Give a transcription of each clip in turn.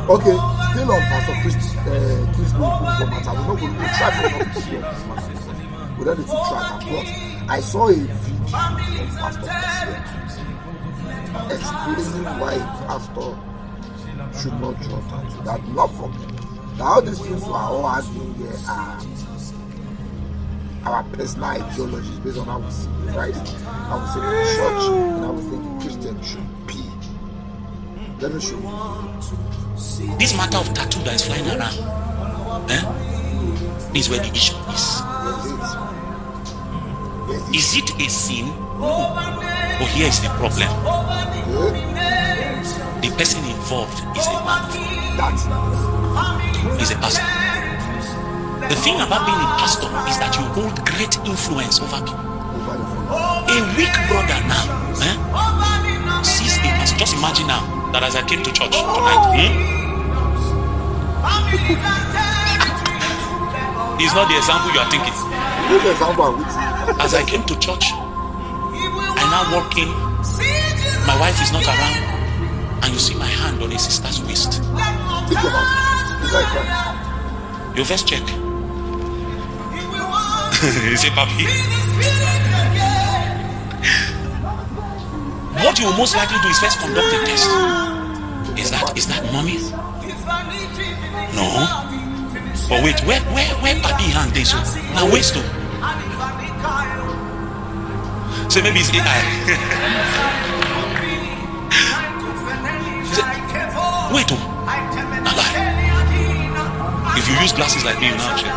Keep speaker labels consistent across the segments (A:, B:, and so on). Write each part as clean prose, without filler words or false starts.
A: Okay, still on Pastor Kingsley matter. We're not going to try not to see on this matter. We don't need to track him. But I saw a video of Pastor Kasiena explaining why a pastor should not draw tattoo. That not for me. Now all these things we are all arguing here are our personal ideologies based on how we see Christ, how we see the church, and how we think Christians should be. Let me show you.
B: This matter of tattoo that is flying around, is where the issue is. Is it a sin? No. But here is the problem. The person involved is a man. Is a pastor. The thing about being a pastor is that you hold great influence over people. A weak brother now sees a pastor. Just imagine now that as I came to church tonight, it's not the example you are thinking. As I came to church, I now walk in, my wife is not around, and you see my hand on a sister's waist. You first check. You say, Papi. What you will most likely do is first conduct a test. Is that mommy? No. But wait, where Papi hand is? Now waist though. So maybe it's AI. Wait oh. Now lie. If you use glasses like me, you now check.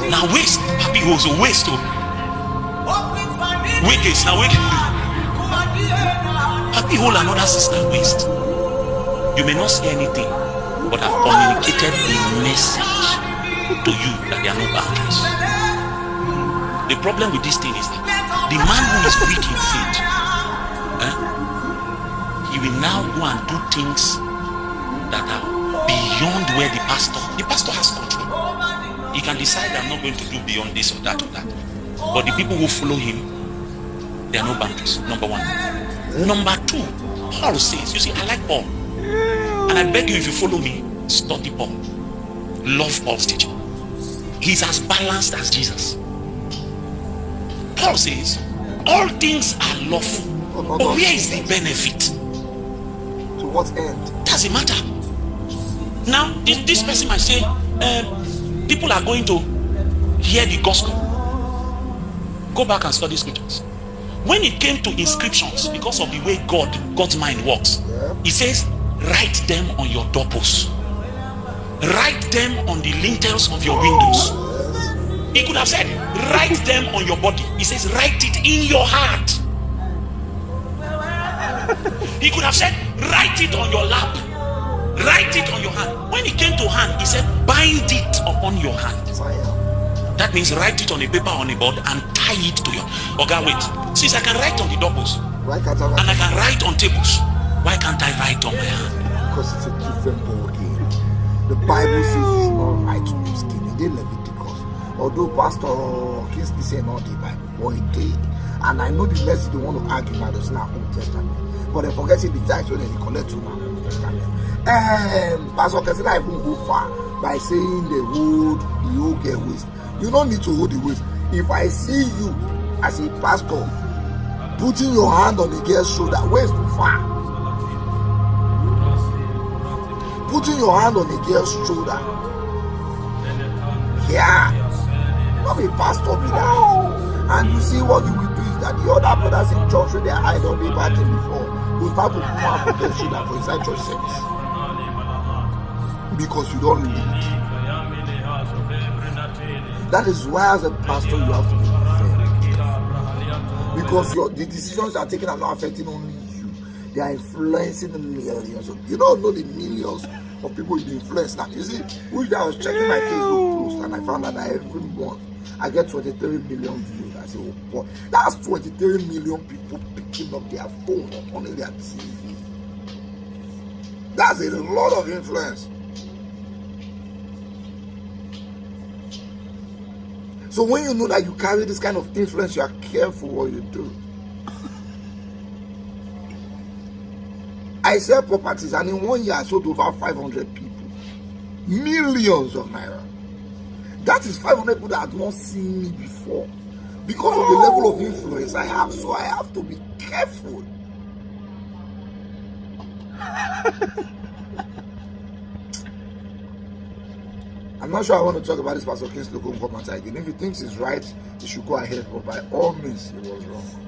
B: Now waist. Papi goes to waist oh. Wait this now wait. Papi hold another sister waist. You may not say anything, but I've communicated a message to you that there are no boundaries. The problem with this thing is that the man who is weak in faith, he will now go and do things that are beyond where the pastor has control. He can decide I'm not going to do beyond this or that or that. But the people who follow him, there are no boundaries. Number one. Number two, Paul says, you see, I like Paul. And I beg you, if you follow me, study Paul. Love Paul's teaching. He's as balanced as Jesus. Paul says, all things are lawful. But where is the benefit?
A: To what end?
B: Doesn't matter. Now, this person might say, people are going to hear the gospel. Go back and study scriptures. When it came to inscriptions, because of the way God's mind works, he says, write them on your doorposts. Write them on the lintels of your windows. He could have said, write them on your body. He says, write it in your heart. He could have said, write it on your lap. Write it on your hand. When it came to hand, he said, bind it upon your hand. That means write it on a paper, on a board, and tie it to your... Okay, wait. Since I can write on the doorpost, and I can write on tables, why can't I write on my hand?
A: Because it's a different ball game. The Bible says you should not write on your skin. It did Leviticus. Although Pastor Kingsley said not the Bible, but it did. And I know the message they want to argue now is not Old Testament. But they forget the text when they collect to now Old Testament. Pastor Kasiena even go far by saying the old get waste. You don't need to hold the waist. If I see you as a pastor putting your hand on the girl's shoulder, waist too far. Putting your hand on the girl's shoulder. Yeah. Not a pastor be that. And you see what you will do is that the other brothers in church when they are hide on the party before will start to come out for their shoulder for inside church service. Because you don't lead. That is why as a pastor you have to be very careful. Because the decisions you are taking are not affecting only you. They are influencing the millions. You don't know the millions of people you influence. Now, you see, which I was checking my Facebook post and I found that every month I get 23 million views. I say, oh boy, that's 23 million people picking up their phone on their TV. That's a lot of influence. So when you know that you carry this kind of influence, you are careful what you do. I sell properties, and in 1 year I sold over 500 people. Millions of naira. That is 500 people that had not seen me before. Because of the level of influence I have. So I have to be careful. I'm not sure I want to talk about this Pastor King's local matter again. If he thinks it's right, he should go ahead. But by all means, it was wrong.